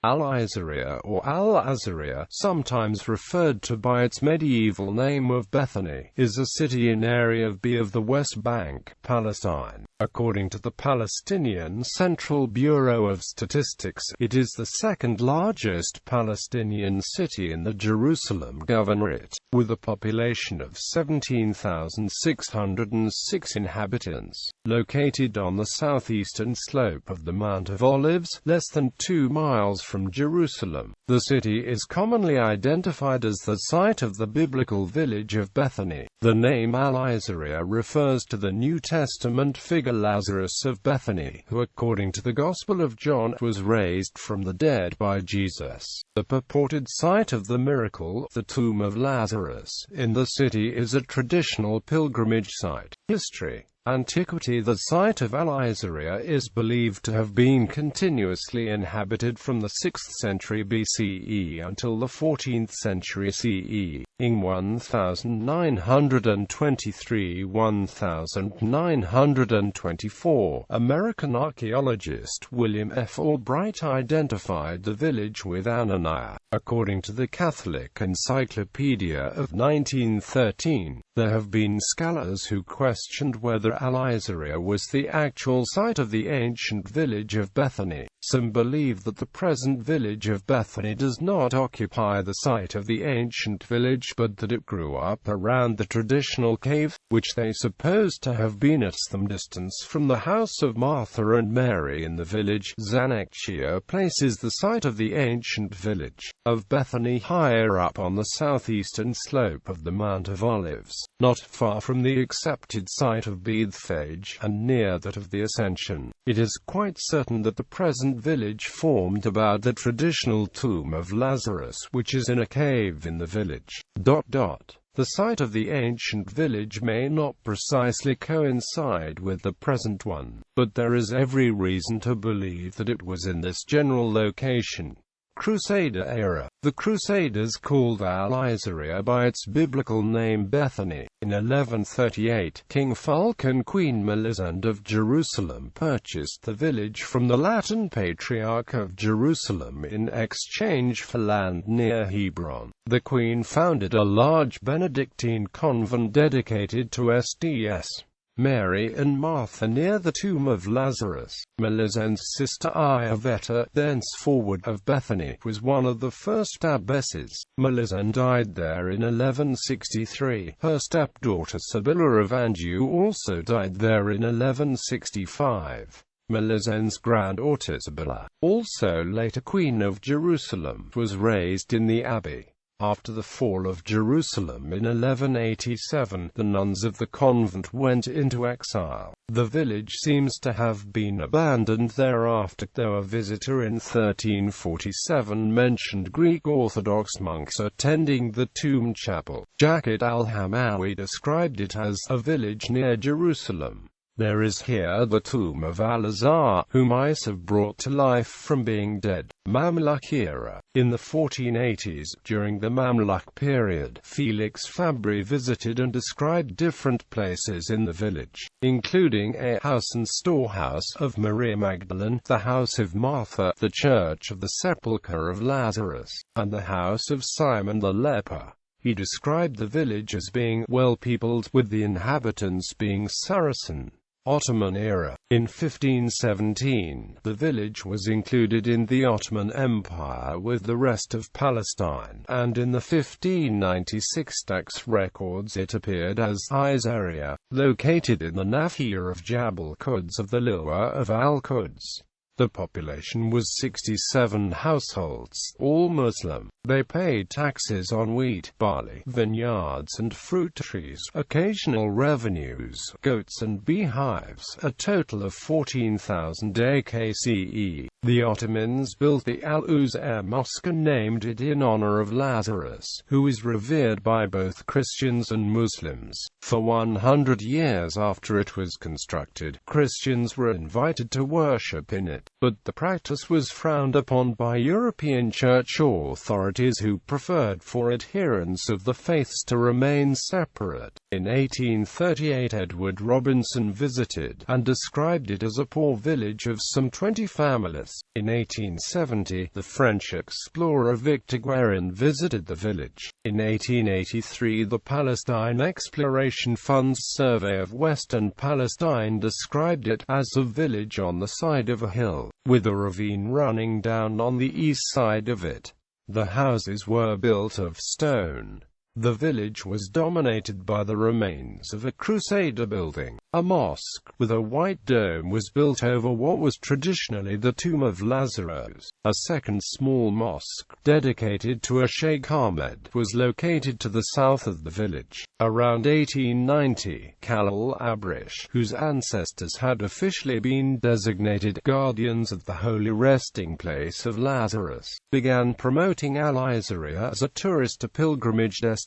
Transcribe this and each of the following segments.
Al-Eizariya or al-Azariya, sometimes referred to by its medieval name of Bethany, is a city in Area B of the West Bank, Palestine. According to the Palestinian Central Bureau of Statistics, it is the second largest Palestinian city in the Jerusalem Governorate, with a population of 17,606 inhabitants. Located on the southeastern slope of the Mount of Olives, less than 2 miles from Jerusalem, the city is commonly identified as the site of the biblical village of Bethany. The name al-Eizariya refers to the New Testament figure Lazarus of Bethany, who according to the Gospel of John was raised from the dead by Jesus. The purported site of the miracle, the tomb of Lazarus, in the city is a traditional pilgrimage site. History. Antiquity. The site of al-Izariya is believed to have been continuously inhabited from the 6th century BCE until the 14th century CE. In 1923–1924, American archaeologist William F. Albright identified the village with Ananiah. According to the Catholic Encyclopedia of 1913, there have been scholars who questioned whether al-Izariya was the actual site of the ancient village of Bethany. Some believe that the present village of Bethany does not occupy the site of the ancient village, but that it grew up around the traditional cave, which they suppose to have been at some distance from the house of Martha and Mary in the village. Zanechia places the site of the ancient village of Bethany higher up on the southeastern slope of the Mount of Olives, not far from the accepted site of Bethphage, and near that of the Ascension. It is quite certain that the present village formed about the traditional tomb of Lazarus, which is in a cave in the village. The site of the ancient village may not precisely coincide with the present one, but there is every reason to believe that it was in this general location. Crusader Era. The Crusaders called al-Izariya by its biblical name Bethany. In 1138, King Fulk and Queen Melisende of Jerusalem purchased the village from the Latin Patriarch of Jerusalem in exchange for land near Hebron. The Queen founded a large Benedictine convent dedicated to Sts. Mary and Martha near the tomb of Lazarus. Melisende's sister Iaveta, thenceforward of Bethany, was one of the first abbesses. Melisende died there in 1163. Her stepdaughter Sibylla of Anjou also died there in 1165. Melisende's granddaughter Sibylla, also later Queen of Jerusalem, was raised in the abbey. After the fall of Jerusalem in 1187, the nuns of the convent went into exile. The village seems to have been abandoned thereafter, though a visitor in 1347 mentioned Greek Orthodox monks attending the tomb chapel. Jaqat al-Hamawi described it as a village near Jerusalem. There is here the tomb of al-Azariya, whom Isa brought to life from being dead. Mamluk Era. In the 1480s, during the Mamluk period, Felix Fabry visited and described different places in the village, including a house and storehouse of Maria Magdalene, the house of Martha, the church of the sepulchre of Lazarus, and the house of Simon the leper. He described the village as being well-peopled, with the inhabitants being Saracen. Ottoman Era. In 1517, the village was included in the Ottoman Empire with the rest of Palestine, and in the 1596 tax records it appeared as Izariya, located in the Nahiyah of Jabal Quds of the Liwa of Al-Quds. The population was 67 households, all Muslim. They paid taxes on wheat, barley, vineyards and fruit trees, occasional revenues, goats and beehives, a total of 14,000 AKCE. The Ottomans built the al-Azariya mosque and named it in honor of Lazarus, who is revered by both Christians and Muslims. For 100 years after it was constructed, Christians were invited to worship in it. it, but the practice was frowned upon by European church authorities who preferred for adherents of the faiths to remain separate. In 1838 Edward Robinson visited and described it as a poor village of some 20 families. In 1870, the French explorer Victor Guérin visited the village. In 1883, the Palestine Exploration Fund's survey of western Palestine described it as a village on the side of a hill, with a ravine running down on the east side of it. The houses were built of stone. The village was dominated by the remains of a Crusader building. A mosque, with a white dome, was built over what was traditionally the tomb of Lazarus. A second small mosque, dedicated to a Sheikh Ahmed, was located to the south of the village. Around 1890, al-Azariya, whose ancestors had officially been designated guardians of the holy resting place of Lazarus, began promoting al-Eizariya as a tourist pilgrimage destination.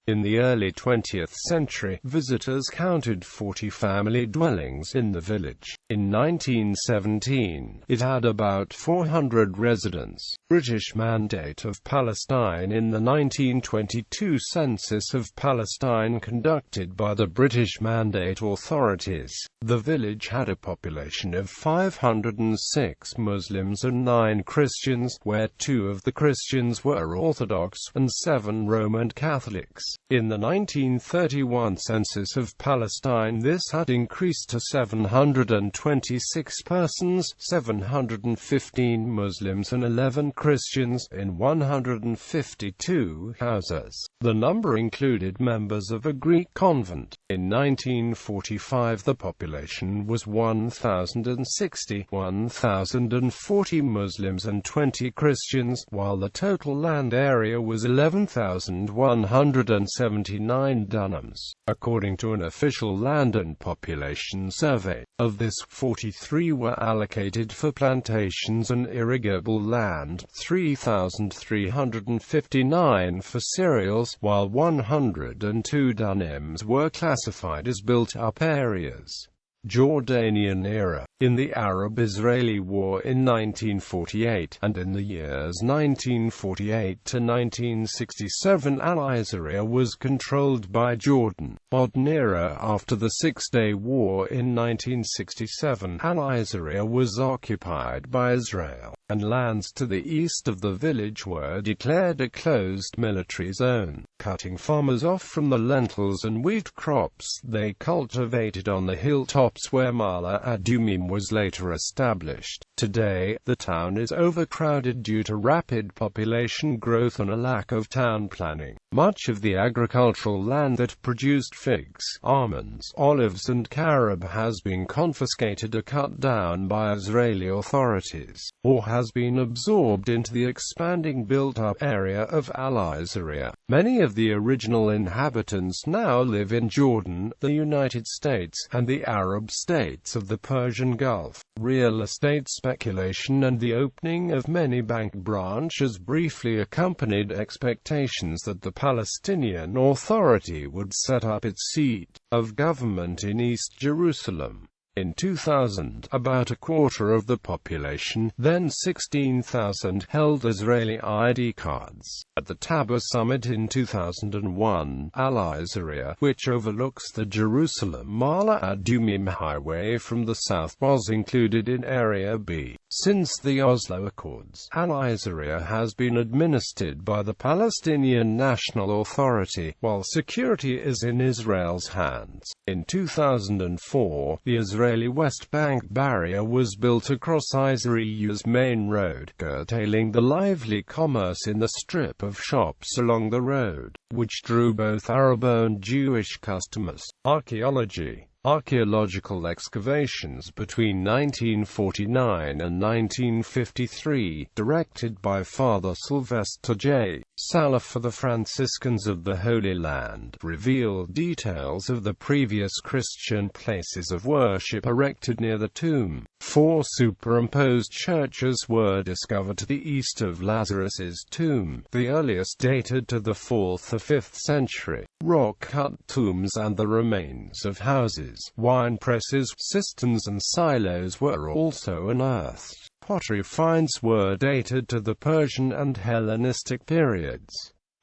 In the early 20th century, visitors counted 40 family dwellings in the village. In 1917, it had about 400 residents. British Mandate of Palestine. In the 1922 census of Palestine conducted by the British Mandate authorities, the village had a population of 506 Muslims and 9 Christians, where 2 of the Christians were Orthodox and 7 Roman Catholics. In the 1931 census of Palestine, this had increased to 726 persons, 715 Muslims and 11 Christians, in 152 houses. The number included members of a Greek convent. In 1945 the population was 1,060, 1,040 Muslims and 20 Christians, while the total land area was 11,179 dunams. According to an official land and population survey, of this, 43 were allocated for plantations and irrigable land, 3,359 for cereals, while 102 dunams were classified as built-up areas. Jordanian Era. In the Arab-Israeli War in 1948, and in the years 1948 to 1967, al-Azariya was controlled by Jordan. Modern Era. After the Six-Day War in 1967, al-Azariya was occupied by Israel, and lands to the east of the village were declared a closed military zone. Cutting farmers off from the lentils and wheat crops they cultivated on the hilltops where Mala-Adumim was later established. Today, the town is overcrowded due to rapid population growth and a lack of town planning. Much of the agricultural land that produced figs, almonds, olives and carob has been confiscated or cut down by Israeli authorities, or has been absorbed into the expanding built-up area of al-Azariya. Many of the original inhabitants now live in Jordan, the United States, and the Arab states of the Persian Gulf. Real estate speculation and the opening of many bank branches briefly accompanied expectations that the Palestinian Authority would set up its seat of government in East Jerusalem. In 2000, about a quarter of the population, then 16,000, held Israeli ID cards. At the Tabor Summit in 2001, al-Azariya, which overlooks the Jerusalem-Mala-Adumim highway from the south, was included in Area B. Since the Oslo Accords, al-Azariya has been administered by the Palestinian National Authority, while security is in Israel's hands. In 2004, the Israeli West Bank barrier was built across Izariya's main road, curtailing the lively commerce in the strip of shops along the road, which drew both Arab and Jewish customers. Archaeology. Archaeological excavations between 1949 and 1953, directed by Father Sylvester J. Sala for the Franciscans of the Holy Land, revealed details of the previous Christian places of worship erected near the tomb. 4 superimposed churches were discovered to the east of Lazarus's tomb, the earliest dated to the 4th or 5th century. Rock-cut tombs and the remains of houses wine presses, cisterns and silos were also unearthed. Pottery finds were dated to the Persian and Hellenistic periods.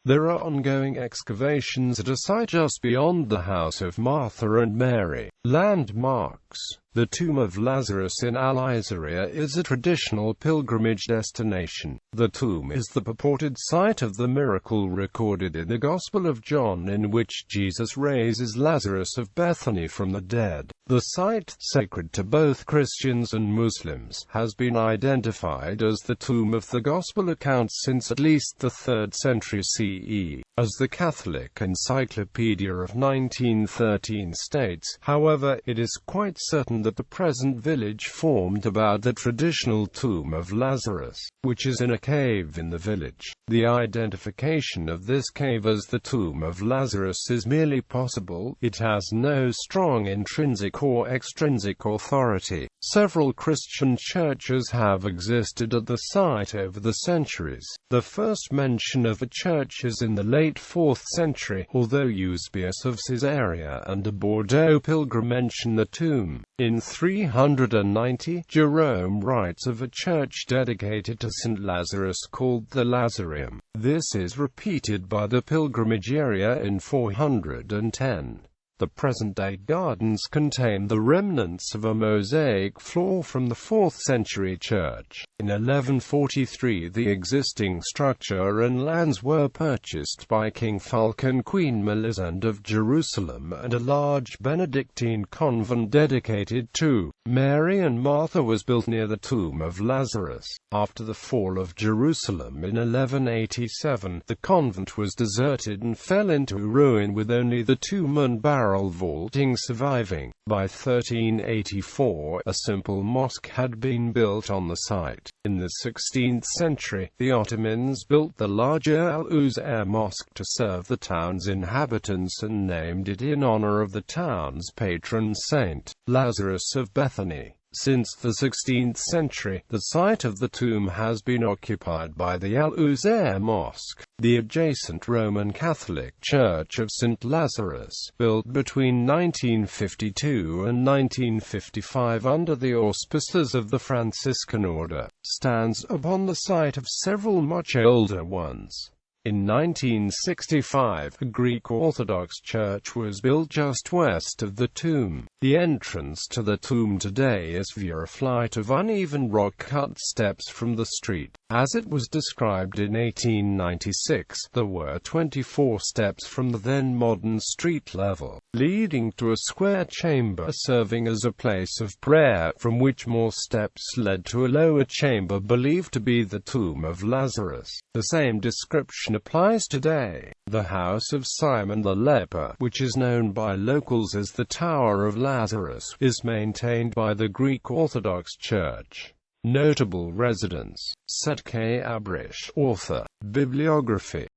There are ongoing excavations at a site just beyond the house of Martha and Mary. Landmarks. The tomb of Lazarus in al-Eizariya is a traditional pilgrimage destination. The tomb is the purported site of the miracle recorded in the Gospel of John in which Jesus raises Lazarus of Bethany from the dead. The site, sacred to both Christians and Muslims, has been identified as the tomb of the Gospel accounts since at least the 3rd century CE. As the Catholic Encyclopedia of 1913 states, however, it is quite certain that the present village formed about the traditional tomb of Lazarus, which is in a cave in the village. The identification of this cave as the tomb of Lazarus is merely possible. It has no strong intrinsic or extrinsic authority. Several Christian churches have existed at the site over the centuries. The first mention of a church is in the late 4th century, although Eusebius of Caesarea and a Bordeaux pilgrim mention the tomb. In 390, Jerome writes of a church dedicated to St. Lazarus called the Lazarium. This is repeated by the pilgrimage area in 410. The present-day gardens contain the remnants of a mosaic floor from the 4th century church. In 1143 the existing structure and lands were purchased by King Fulk and Queen Melisende of Jerusalem, and a large Benedictine convent dedicated to Mary and Martha was built near the tomb of Lazarus. After the fall of Jerusalem in 1187, the convent was deserted and fell into ruin with only the tomb and barrel vaulting surviving. By 1384, a simple mosque had been built on the site. In the 16th century, the Ottomans built the larger al-Azariya mosque to serve the town's inhabitants and named it in honor of the town's patron saint, Lazarus of Bethany. Since the 16th century, the site of the tomb has been occupied by the al-Azariya Mosque. The adjacent Roman Catholic Church of St. Lazarus, built between 1952 and 1955 under the auspices of the Franciscan Order, stands upon the site of several much older ones. In 1965, a Greek Orthodox church was built just west of the tomb. The entrance to the tomb today is via a flight of uneven rock-cut steps from the street. As it was described in 1896, there were 24 steps from the then modern street level, leading to a square chamber serving as a place of prayer, from which more steps led to a lower chamber believed to be the tomb of Lazarus. The same description applies today. The house of Simon the leper, which is known by locals as the Tower of Lazarus, is maintained by the Greek Orthodox Church. Notable residents: Seth K. Abrish, author. Bibliography.